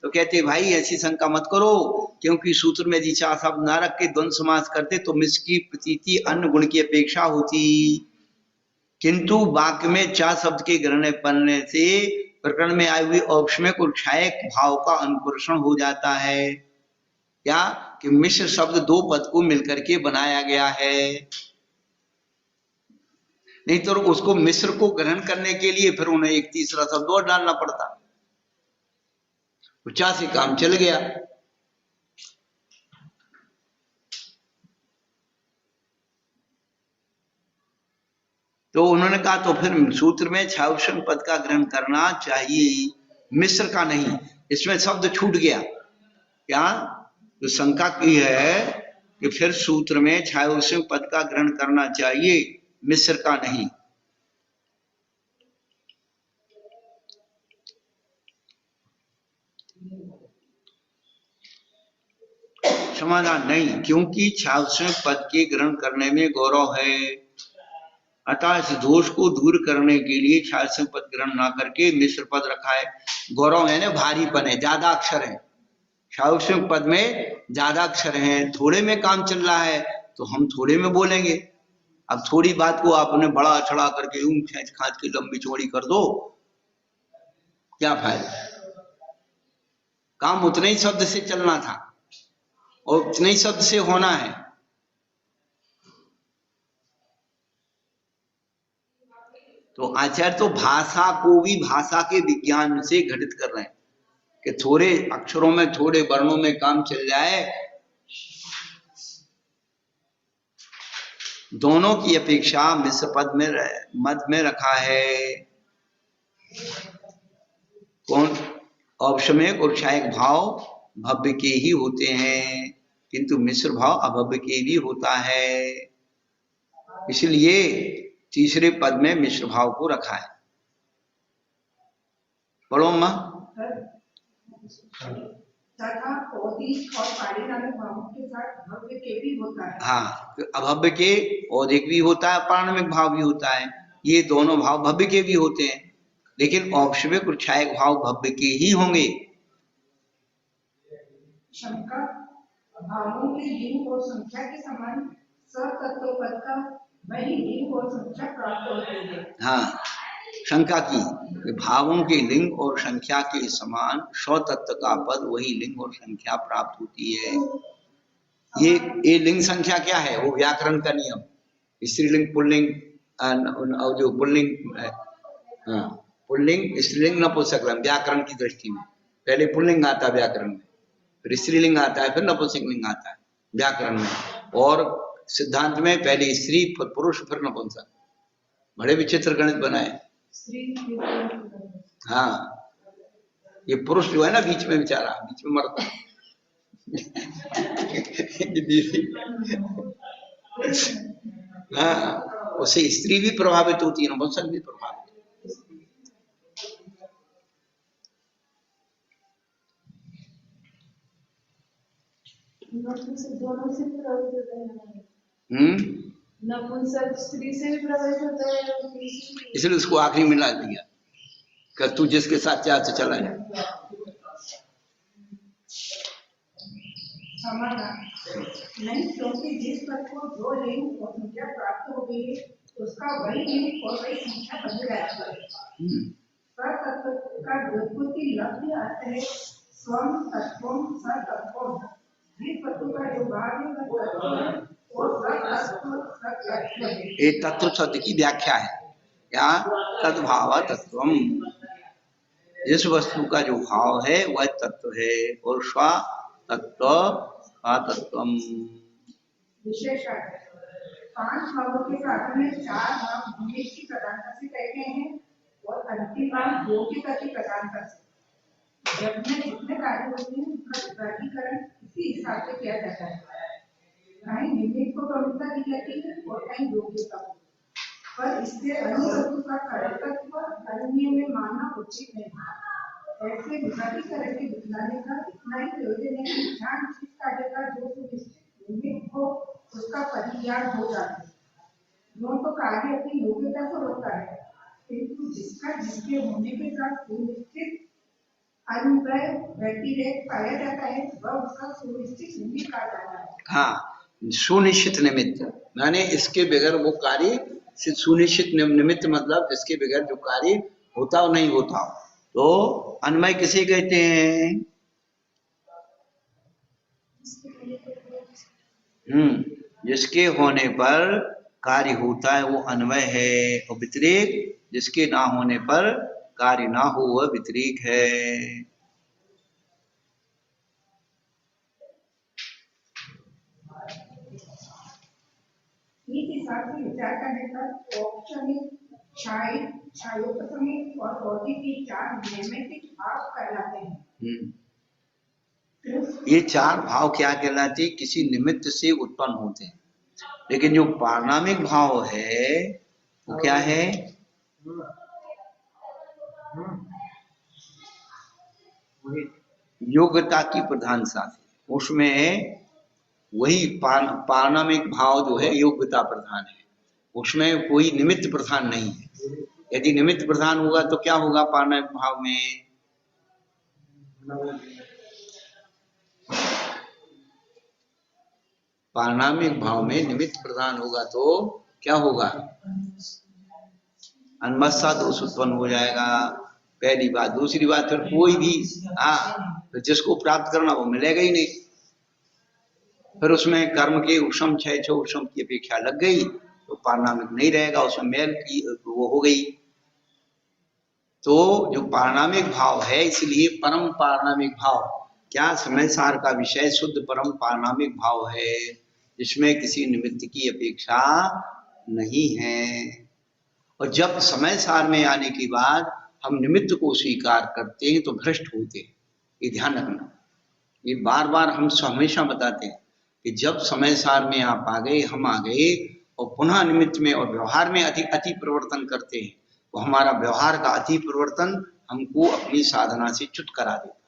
तो कहते भाई ऐसी शंका मत करो, क्योंकि सूत्र में यदि चार शब्द ना रख के द्वंद्व समास करते तो मिश्र की प्रतीति अन्य गुण की अपेक्षा होती, किंतु वाक्य में चार शब्द के ग्रहण बनने से प्रकरण में आए हुए औपसमयक और क्षायक भाव का अनुकर्षण हो जाता है। क्या कि मिश्र शब्द दो पद को मिलकर के बनाया गया है, नहीं तो उसको मिश्र को ग्रहण करने के लिए फिर उन्हें एक तीसरा शब्द और डालना पड़ता, चा से काम चल गया। तो उन्होंने कहा तो फिर सूत्र में छावसन पद का ग्रहण करना चाहिए, मिश्र का नहीं। इसमें शब्द छूट गया, क्या जो शंका की है कि फिर सूत्र में छावसन पद का ग्रहण करना चाहिए, मिश्र का नहीं। समाधान नहीं, क्योंकि छावसन पद के ग्रहण करने में गौरव है, अतः इस दोष को दूर करने के लिए छावसन पद ग्रहण ना करके मिश्र पद रखा है। गौरव है ना, भारीपन है, ज्यादा अक्षर है, छावसन पद में ज्यादा अक्षर है, थोड़े में काम चल रहा है तो हम थोड़े में बोलेंगे। अब थोड़ी बात को आपने बड़ा चढ़ा करके यूं खींच खाच के लंबी चौड़ी कर दो, क्या फायदा। काम उतने ही शब्द से चलना था और उतने ही शब्द से होना है। तो आचार्य तो भाषा को भी भाषा के विज्ञान से घटित कर रहे हैं कि थोड़े अक्षरों में थोड़े वर्णों में काम चल जाए, दोनों की अपेक्षा मिश्र पद में मध्य में रखा है। कौन? औपसमयक और क्षायक भाव भव्य के ही होते हैं, किंतु मिश्र भाव अभव्य के भी होता है, इसलिए तीसरे पद में मिश्र भाव को रखा है। पढ़ो मां। तथा औदिक और पारिणामिक भावों के साथ भव्य के भी होता है। हाँ, अभव्य के औदिक भी होता है, पारिणामिक भाव भी होता है, ये दोनों भाव भव्य के भी होते हैं, लेकिन औपसमयक और क्षायक भाव भव्य के ही होंगे। शंका भावों के लिंग और संख्या के समान सतत्व पद का वही लिंग और संख्या प्राप्त होती है। हाँ, शंका की भावों के लिंग और संख्या के समान स्वतत्व का पद वही लिंग और संख्या प्राप्त होती है। ये लिंग संख्या क्या है? वो व्याकरण का नियम, स्त्रीलिंग पुल्लिंग और जो पुल्लिंग, हाँ पुल्लिंग स्त्रीलिंग नपुंसकलिंग व्याकरण की दृष्टि में पहले पुल्लिंग आता है व्याकरण में, फिर स्त्रीलिंग आता है, फिर नपुंसकलिंग आता है व्याकरण में, और सिद्धांत में पहले स्त्री फिर पुरुष फिर नपुंसक। बड़े विचित्र गणित बनाए। हाँ, ये पुरुष जो है ना बीच में बेचारा, बीच में मरता है हाँ, उससे स्त्री भी प्रभावित होती है, नपुंसक भी प्रभावित। दोनों से प्रभावित होता है। नपुंसक स्त्री से भी प्रभावित होता है, इसलिए उसको आखिरी में ला दिया कि तू जिसके साथ चाह तो चला जाए। समाधान नहीं, क्योंकि जिस पद को दो लिंग और संख्या प्राप्त हो गई है उसका वही लिंग और वही संख्या बन जाता है। सतत्व का व्युत्पत्ति लक्ष्य अर्थ है स्वम तत्वम सतत्वम, जिस पद का जो भाग है ये तत्व शब्द की व्याख्या है, क्या? तद्भाव तत्वम, जिस वस्तु का जो भाव है वह तत्व है, और स्व तत्व तत्वम। विशेष है। 5 भावों के साधन में 4 भाव निमित्त की प्रधानता से तय गए हैं और अंतिम भाव योग्यता की प्रधानता से। जब में जितने कार्य होते हैं उनका वर्गीकरण इसी हिसाब से किया जाता है। कहीं निमित्त को प्रमुखता दी जाती है और कहीं योग्यता को, पर इससे अनुवस्तु का कारकत्व अन्य में मानना उचित नहीं है। ऐसे विभागीकरण के दिखलाने का इतना ही प्रयोजन है कि ध्यान जिस कार्य का जो सुनिश्चित निमित्त हो उसका परिज्ञान हो जाता है। दोनों तो कार्य अपनी योग्यता से होता है, किंतु जिसका जिसके होने के साथ सुनिश्चित अन्वय व्यतिरेक पाया जाता है वह उसका सुनिश्चित निमित्त कहा जाता है। हाँ, सुनिश्चित निमित्त माने इसके बगैर वो कार्य से सुनिश्चित निमित्त मतलब इसके बगैर जो कार्य होता हो नहीं होता हो, तो अन्वय किसे कहते हैं? जिसके होने पर कार्य होता है वो अन्वय है, और व्यतिरेक जिसके ना होने पर कार्य ना हो वह व्यतिरेक है। इस हिसाब से विचार करने पर औपचारिक, छायोपसमिक और भौतिक के 4 नैमित्तिक भाव कहलाते हैं। ये 4 भाव क्या कहलाते हैं? किसी निमित्त से उत्पन्न होते हैं। लेकिन जो पारणामिक भाव है वो क्या है? योग्यता की प्रधानता से। उसमें वही पारणामिक भाव जो है योग्यता प्रधान है, उसमें कोई निमित्त प्रधान नहीं है। यदि निमित्त प्रधान होगा तो क्या होगा? पारणामिक भाव में पारणामिक भाव में निमित्त प्रधान होगा तो क्या होगा? अनमस्सा दोष उत्पन्न हो जाएगा, पहली बात। दूसरी बात, फिर कोई भी तो जिसको प्राप्त करना वो मिलेगा ही नहीं। फिर उसमें कर्म के उपशम क्षय उपशम की अपेक्षा लग गई तो पारणामिक नहीं रहेगा, उसमें मेल की वो हो गई। तो जो पारणामिक भाव है, इसलिए परम पारणामिक भाव क्या? समय सार का विषय शुद्ध परम पारणामिक भाव है, जिसमें किसी निमित्त की अपेक्षा नहीं है। और जब समय सार में आने के बाद हम निमित्त को स्वीकार करते हैं तो भ्रष्ट होते हैं। ये ध्यान रखना, ये बार बार हम हमेशा बताते हैं कि जब समय सार में आप आ गए, हम आ गए और पुनः निमित्त में और व्यवहार में अति परिवर्तन करते हैं, तो हमारा व्यवहार का अति परिवर्तन हमको अपनी साधना से च्युत करा देता।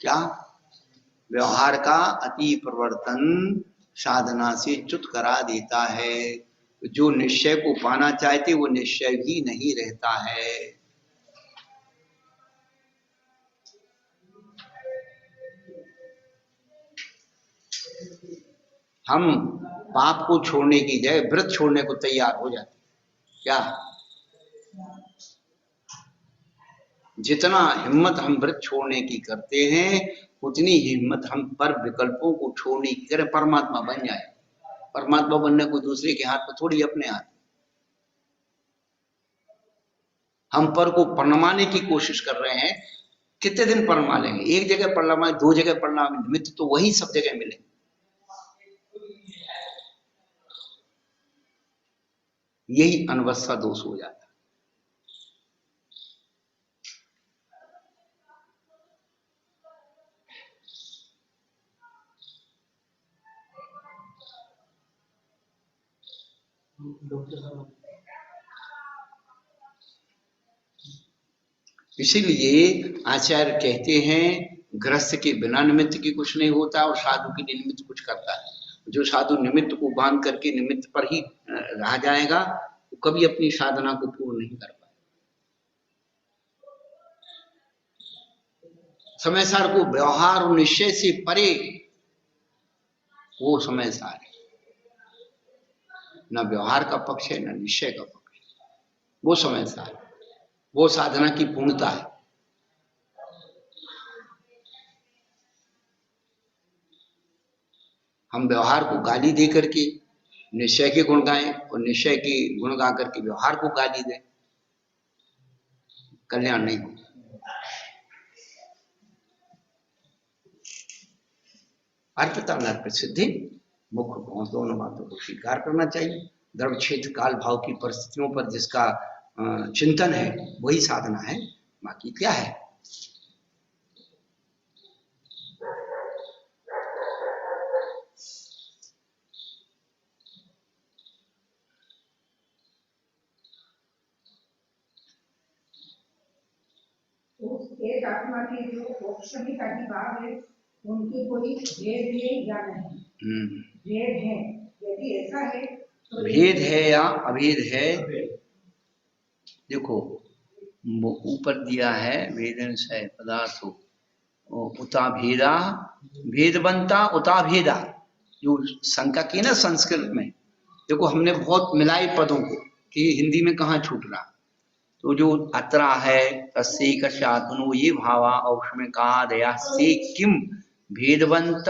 क्या? व्यवहार का अति परिवर्तन साधना से च्युत करा देता है। जो निश्चय को पाना चाहते वो निश्चय भी नहीं रहता है। हम पाप को छोड़ने की जगह व्रत छोड़ने को तैयार हो जाते। क्या? जितना हिम्मत हम व्रत छोड़ने की करते हैं उतनी हिम्मत हम पर विकल्पों को छोड़ने की करें, परमात्मा बन जाए। परमात्मा बनने को दूसरे के हाथ में थोड़ी, अपने हाथ। हम पर को परमाने की कोशिश कर रहे हैं। कितने दिन परमा लेंगे? एक जगह परमा, 2 जगह परमा, निमित्त तो वही सब जगह मिले। यही अनवस्था दोष हो जाता है। इसीलिए आचार्य कहते हैं गृहस्थ के बिना निमित्त की कुछ नहीं होता और साधु के लिए निमित्त कुछ करता है। जो साधु निमित्त को बांध करके निमित्त पर ही रह जाएगा वो कभी अपनी साधना को पूर्ण नहीं कर पाएगा। समय सार को व्यवहार और निश्चय से परे वो समय सार है। न व्यवहार का पक्ष है न निश्चय का पक्ष है, वो समय सार है, वो साधना की पूर्णता है। हम व्यवहार को गाली दे करके निश्चय के गुण गाएं और निश्चय के गुण गा करके व्यवहार को गाली दें, कल्याण नहीं होगा। अर्पिता नर्पित सिद्धि मुख्य पहुंच, दोनों बातों को स्वीकार करना चाहिए। द्रव्य क्षेत्र काल भाव की परिस्थितियों पर जिसका चिंतन है वही साधना है, बाकी क्या है। तो एक आत्मा के जो औक्षणिक अधिभाव है उनकी कोई भेद है या नहीं? भेद है, यदि ऐसा है तो भेद है या अभेद है। देखो ऊपर दिया है वेदन से पदार्थो उता भेदा भेदबंता उता भेदा, जो शंका की ना संस्कृत में। देखो हमने बहुत मिलाई पदों को कि हिंदी में कहाँ छूट रहा। तो जो अत्रा है तस्से कशात्मनो ये भावा औक्ष्म का दया से किम भेदवंत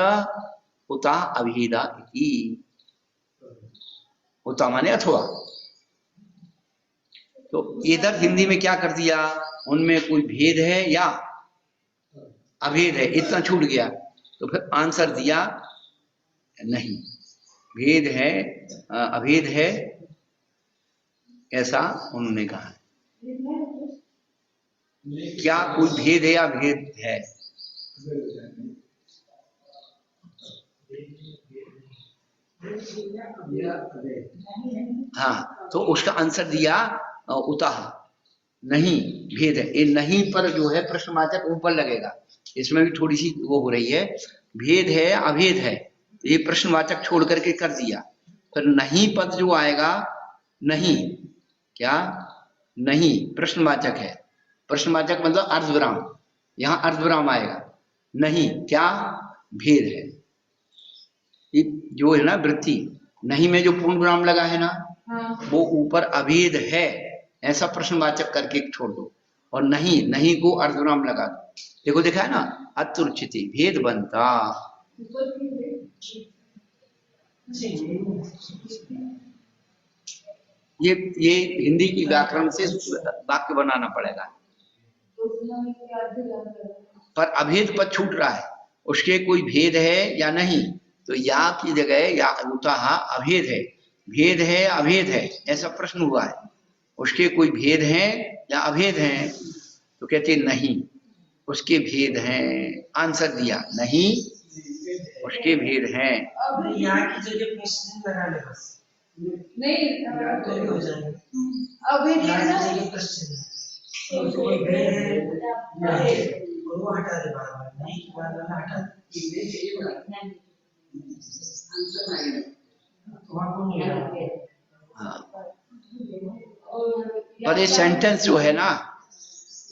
उता अभेदा इति। उता माने अथवा। तो इधर हिंदी में क्या कर दिया, उनमें कोई भेद है या अभेद है, इतना छूट गया। तो फिर आंसर दिया नहीं, भेद है अभेद है, ऐसा उन्होंने कहा। क्या कोई भेद है या भेद है? हाँ, तो उसका आंसर दिया उताह नहीं, भेद है। ये नहीं पर जो है प्रश्नवाचक ऊपर लगेगा, इसमें भी थोड़ी सी वो हो रही है। भेद है अभेद है, ये प्रश्नवाचक छोड़ करके कर दिया। फिर नहीं पद जो आएगा, नहीं क्या नहीं प्रश्नवाचक है, प्रश्नवाचक मतलब अर्धविराम, यहाँ अर्धविराम आएगा। नहीं क्या भेद है, ये जो है ना वृत्ति नहीं में जो पूर्ण विराम लगा है ना, वो ऊपर अभेद है ऐसा प्रश्नवाचक करके छोड़ दो, और नहीं नहीं को अर्धविराम लगा दो। देखो देखा है ना, अतुर्चिति भेद बनता। ये हिंदी की व्याकरण से वाक्य बनाना पड़ेगा। पर अभेद पद छूट रहा है, उसके कोई भेद है या नहीं, तो या की जगह या उताह अभेद है, भेद है अभेद है ऐसा प्रश्न हुआ है। उसके कोई भेद हैं या अभेद हैं, तो कहते नहीं उसके भेद हैं। आंसर दिया नहीं उसके भेद हैं। यहाँ की जगह प्रश्न लगा ले बस, नहीं तो हो जाएगा। अभेद तो कोई भेद है नहीं, वो हटा दे बार नहीं, बार हटा दे। हाँ, पर ये सेंटेंस जो है ना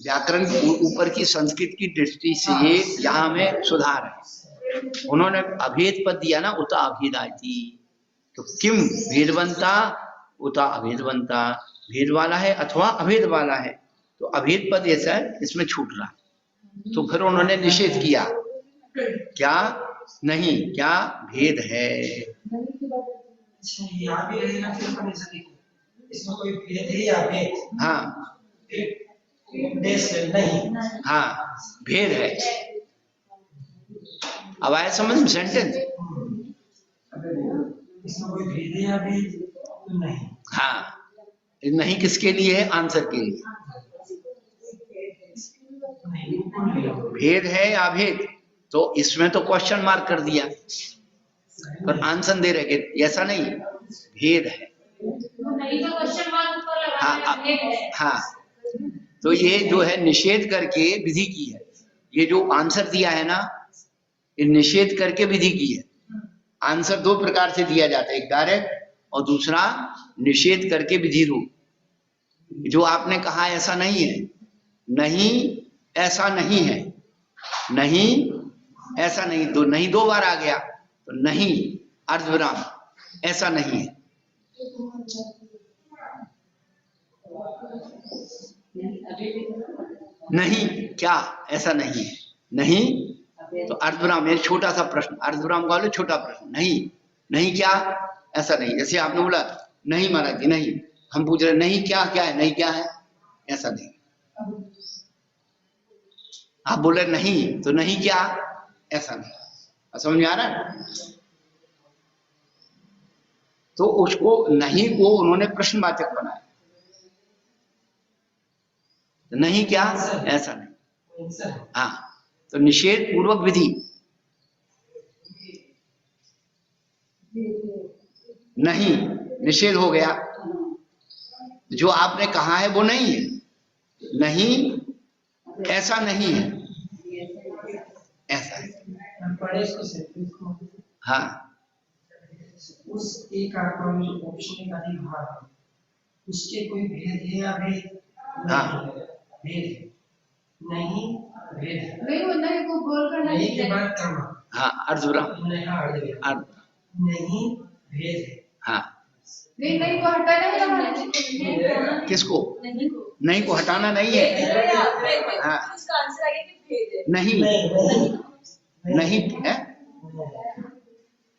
व्याकरण के ऊपर की संस्कृत की दृष्टि से यहाँ में सुधार है। उन्होंने अभेद पद दिया ना, उता अभेदाति, तो किम भेदवंता उता अभेदवंता, भेद वाला है अथवा अभेद वाला है, तो अभेद पद ऐसा है इसमें छूट रहा। तो फिर उन्होंने निषेध किया, क्या नहीं क्या भेद है। यहाँ भी रहेगा फिर इसमें कोई भेद है या भेद? हाँ देश नहीं, हाँ भेद है। अब आया समझ में सेंटेंस? इसमें कोई भेद है या भेद तो नहीं। हाँ, नहीं किसके लिए है? आंसर के लिए। भेद है या भेद, तो इसमें तो क्वेश्चन मार्क कर दिया, पर आंसर दे रहे कि ऐसा नहीं भेद है। हाँ, तो ये जो है निषेध करके विधि की है। ये जो आंसर दिया है ना, ये निषेध करके विधि की है। आंसर दो प्रकार से दिया जाता है, एक डायरेक्ट और दूसरा निषेध करके विधि रूप। जो आपने कहा ऐसा नहीं है, नहीं ऐसा नहीं है, नहीं ऐसा नहीं, तो नहीं दो बार आ गया, तो नहीं अर्धविराम ऐसा नहीं है। नहीं क्या ऐसा नहीं है, नहीं तो अर्धविराम, ये छोटा सा प्रश्न, अर्धविराम का छोटा प्रश्न, नहीं नहीं क्या ऐसा नहीं। जैसे आपने बोला नहीं महाराज जी नहीं, हम पूछ रहे नहीं क्या क्या है, नहीं क्या है ऐसा नहीं। आप बोले नहीं तो नहीं क्या ऐसा नहीं। समझ में आ रहा है? तो उसको नहीं को उन्होंने प्रश्नवाचक बनाया। नहीं क्या? ऐसा नहीं। हाँ, तो निषेध पूर्वक विधि नहीं, निषेध हो गया। जो आपने कहा है वो नहीं है, नहीं ऐसा नहीं है, ऐसा है। हाँ, उस एक आत्मा में जो औपनिषद का भाग है, उसके कोई भेद है या भेद? हाँ, भेद नहीं, भेद नहीं, वो नहीं को गोल करना नहीं के बाद कर्म। हाँ, अर्धविराम, नहीं, हाँ, अर्धविराम। नहीं, भेद है। हाँ, नहीं नहीं को हटाना है ना। किसको? नहीं को हटाना नहीं है। हाँ, इसका आंसर आ गया कि भेद है। नहीं नहीं है,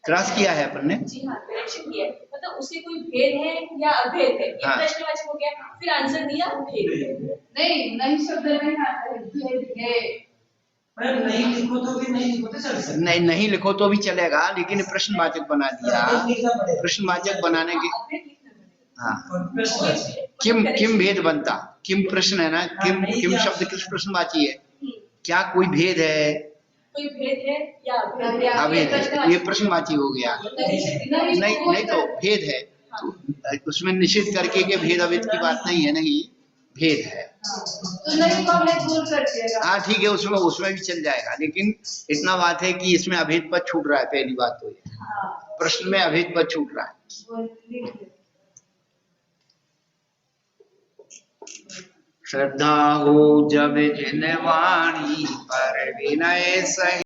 क्रॉस किया है अपन ने। जी हाँ, करेक्शन किया है। मतलब उससे कोई भेद है या अभेद है, ये हाँ। प्रश्नवाचक हो गया। फिर आंसर दिया भेद है। नहीं नहीं शब्द नहीं आता है, भेद है। नहीं लिखो तो फिर नहीं लिखो तो चल सकता। नहीं, नहीं लिखो तो भी चलेगा, लेकिन प्रश्नवाचक बना दिया। प्रश्नवाचक बनाने के, हाँ, किम भेद बनता, किम प्रश्न है ना, किम शब्द किस प्रश्नवाची है? क्या कोई भेद है? कोई भेद है या अभेद है, ये प्रश्नवाची हो गया। नहीं तो भेद है, तो उसमें निषेध करके के भेद अभेद की बात नहीं है, नहीं भेद है। तो नहीं को हमने गोल कर दिया। हाँ ठीक है, उसमें भी चल जाएगा, लेकिन इतना बात है कि इसमें अभेद पद छूट रहा है। पहली बात तो ये प्रश्न में अभेद पद छूट रहा है। श्रद्धा हो जब जिन वाणी पर विनय सही